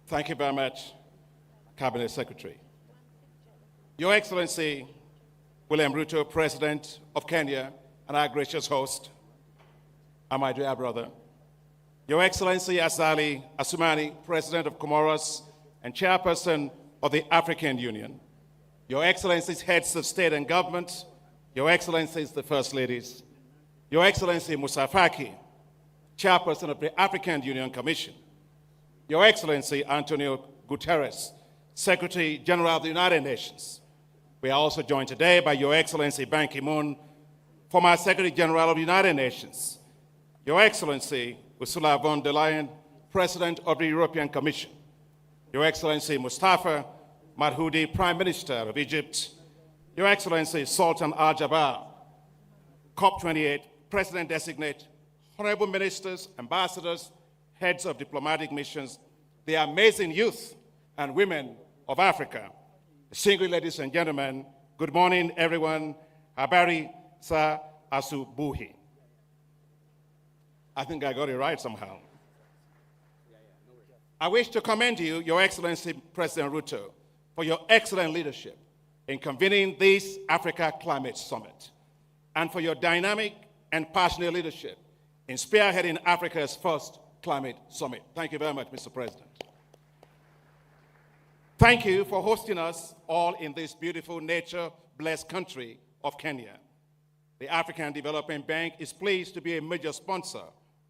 Thank you very much, Cabinet Secretary. Your Excellency, William Ruto, President of Kenya, and our gracious host, and my dear brother. Your Excellency, Azali Assoumani, President of Comoros and Chairperson of the African Union. Your Excellencies, Heads of State and Government, Your Excellencies, the First Ladies, Your Excellency Moussa Faki, Chairperson of the African Union Commission, Your Excellency Antonio Guterres, Secretary General of the United Nations. We are also joined today by Your Excellency Ban Ki-moon, former Secretary General of the United Nations, Your Excellency Ursula von der Leyen, President of the European Commission, Your Excellency Mustafa Madhoudi, Prime Minister of Egypt, Your Excellency Sultan Al-Jaber, COP28 President-designate, honorable ministers, ambassadors, heads of diplomatic missions, the amazing youth and women of Africa. Distinguished ladies and gentlemen, good morning, everyone. Habari sa asubuhi. I think I got it right somehow. I wish to commend you, Your Excellency President Ruto, for your excellent leadership in convening this Africa Climate Summit, and for your dynamic and passionate leadership in spearheading Africa's first climate summit. Thank you very much, Mr. President. Thank you for hosting us all in this beautiful nature-blessed country of Kenya. The African Development Bank is pleased to be a major sponsor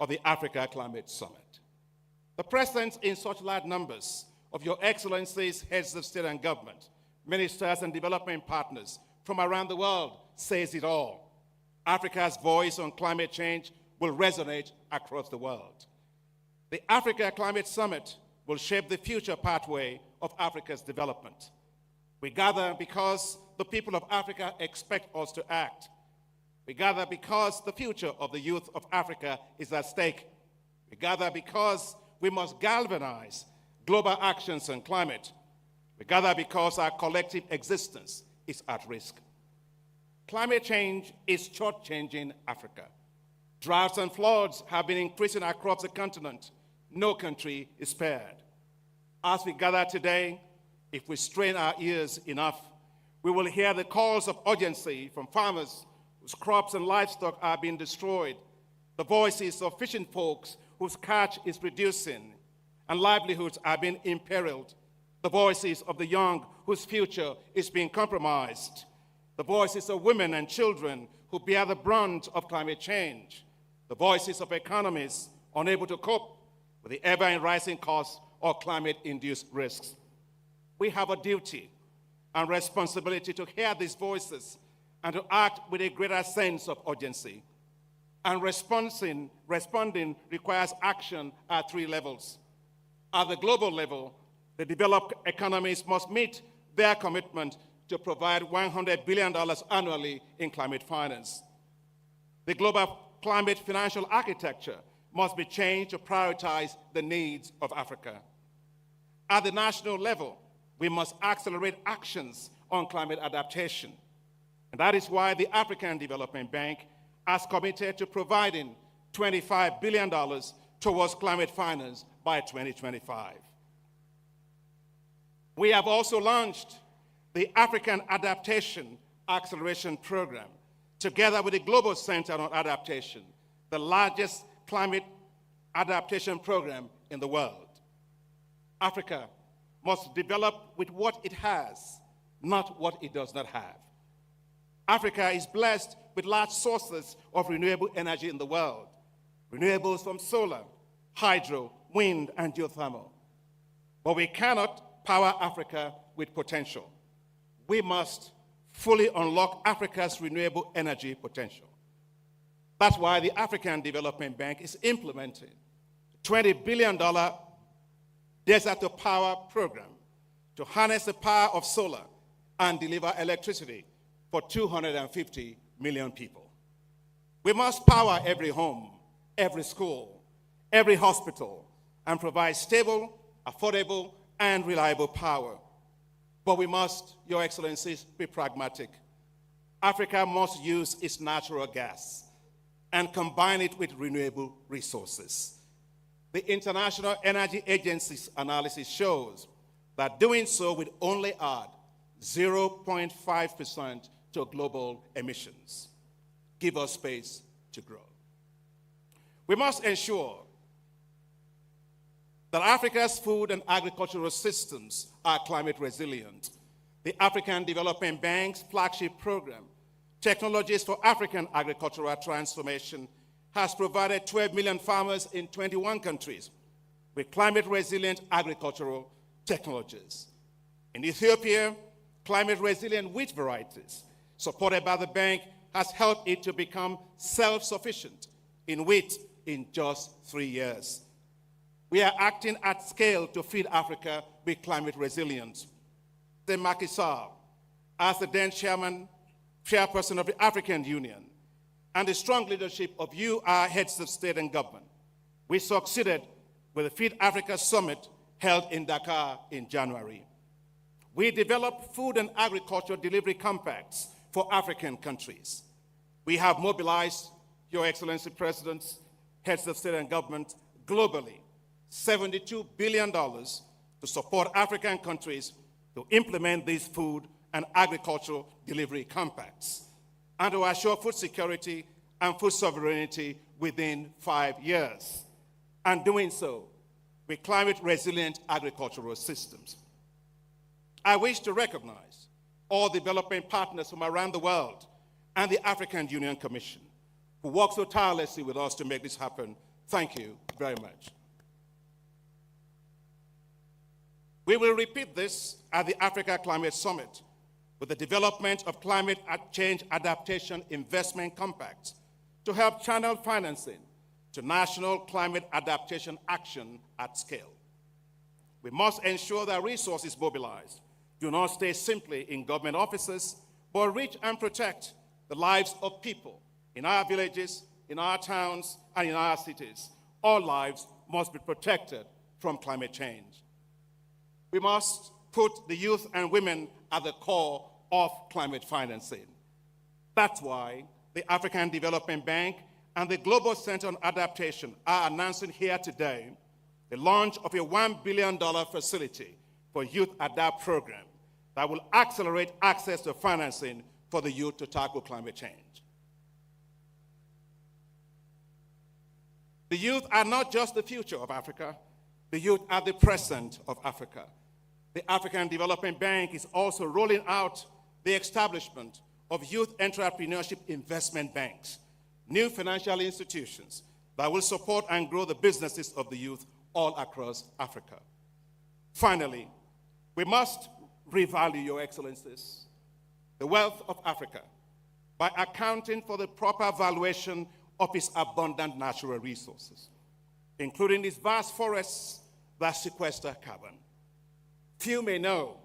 of the Africa Climate Summit. The presence in such large numbers of Your Excellencies, heads of state and government, ministers and development partners from around the world says it all. Africa's voice on climate change will resonate across the world. The Africa Climate Summit will shape the future pathway of Africa's development. We gather because the people of Africa expect us to act. We gather because the future of the youth of Africa is at stake. We gather because we must galvanize global actions on climate. We gather because our collective existence is at risk. Climate change is short-changing Africa. Droughts and floods have been increasing across the continent. No country is spared. As we gather today, if we strain our ears enough, we will hear the calls of urgency from farmers whose crops and livestock are being destroyed, the voices of fishing folks whose catch is reducing and livelihoods are being imperiled, the voices of the young whose future is being compromised, the voices of women and children who bear the brunt of climate change, the voices of economies unable to cope with the ever-rising costs of climate-induced risks. We have a duty and responsibility to hear these voices and to act with a greater sense of urgency. And responding requires action at three levels. At the global level, the developed economies must meet their commitment to provide $100 billion annually in climate finance. The global climate financial architecture must be changed to prioritize the needs of Africa. At the national level, we must accelerate actions on climate adaptation. And that is why the African Development Bank has committed to providing $25 billion towards climate finance by 2025. We have also launched the African Adaptation Acceleration Program, together with the Global Center on Adaptation, the largest climate adaptation program in the world. Africa must develop with what it has, not what it does not have. Africa is blessed with large sources of renewable energy in the world, renewables from solar, hydro, wind, and geothermal. But we cannot power Africa with potential. We must fully unlock Africa's renewable energy potential. That's why the African Development Bank is implementing a $20 billion Desert to Power program to harness the power of solar and deliver electricity for 250 million people. We must power every home, every school, every hospital, and provide stable, affordable, and reliable power. But we must, Your Excellencies, be pragmatic. Africa must use its natural gas and combine it with renewable resources. The International Energy Agency's analysis shows that doing so would only add 0.5% to global emissions. Give us space to grow. We must ensure that Africa's food and agricultural systems are climate resilient. The African Development Bank's flagship program, Technologies for African Agricultural Transformation, has provided 12 million farmers in 21 countries with climate-resilient agricultural technologies. In Ethiopia, climate-resilient wheat varieties supported by the bank has helped it to become self-sufficient in wheat in just 3 years. We are acting at scale to feed Africa with climate resilience. The Macky Sall, as the then chairperson of the African Union, and the strong leadership of you, our heads of state and government, we succeeded with the Feed Africa Summit held in Dakar in January. We developed food and agriculture delivery compacts for African countries. We have mobilized, Your Excellency Presidents, heads of state and government, globally, $72 billion to support African countries to implement these food and agricultural delivery compacts and to assure food security and food sovereignty within 5 years, and doing so with climate-resilient agricultural systems. I wish to recognize all development partners from around the world and the African Union Commission who work so tirelessly with us to make this happen. Thank you very much. We will repeat this at the Africa Climate Summit with the development of climate change adaptation investment compacts to help channel financing to national climate adaptation action at scale. We must ensure that resources mobilized do not stay simply in government offices, but reach and protect the lives of people in our villages, in our towns, and in our cities. All lives must be protected from climate change. We must put the youth and women at the core of climate financing. That's why the African Development Bank and the Global Center on Adaptation are announcing here today the launch of a $1 billion facility for Youth Adapt program that will accelerate access to financing for the youth to tackle climate change. The youth are not just the future of Africa, the youth are the present of Africa. The African Development Bank is also rolling out the establishment of youth entrepreneurship investment banks, new financial institutions that will support and grow the businesses of the youth all across Africa. Finally, we must revalue, Your Excellencies, the wealth of Africa by accounting for the proper valuation of its abundant natural resources, including its vast forests that sequester carbon. Few may know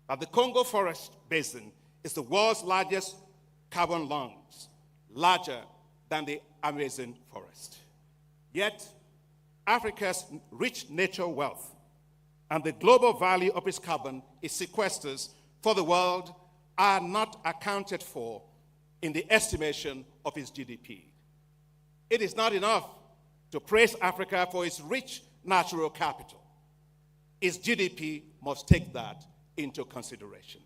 that the Congo Forest Basin is the world's largest carbon lungs, larger than the Amazon forest. Yet, Africa's rich nature wealth and the global value of its carbon it sequesters for the world are not accounted for in the estimation of its GDP. It is not enough to praise Africa for its rich natural capital. Its GDP must take that into consideration.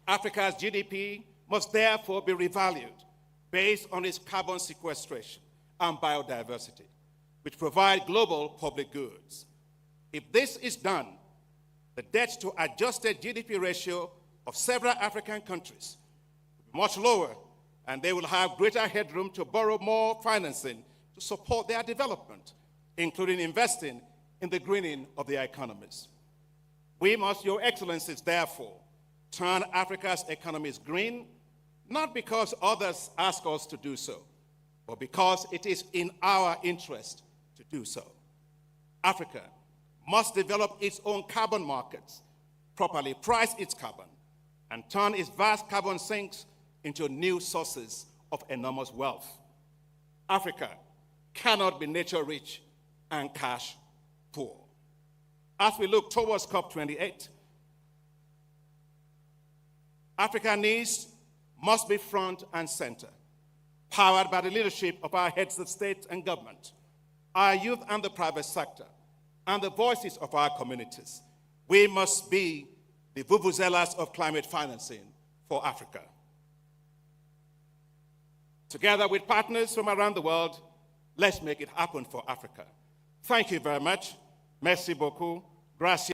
Africa's GDP must therefore be revalued based on its carbon sequestration and biodiversity, which provide global public goods. If this is done, the debt to adjusted GDP ratio of several African countries will be much lower, and they will have greater headroom to borrow more financing to support their development, including investing in the greening of their economies. We must, Your Excellencies, therefore, turn Africa's economies green, not because others ask us to do so, but because it is in our interest to do so. Africa must develop its own carbon markets, properly price its carbon, and turn its vast carbon sinks into new sources of enormous wealth. Africa cannot be nature-rich and cash-poor. As we look towards COP28, African needs must be front and center. powered by the leadership of our heads of state and government, our youth and the private sector, and the voices of our communities. We must be the vuvuzelas of climate financing for Africa. Together with partners from around the world, let's make it happen for Africa. Thank you very much. Merci beaucoup. Gracias.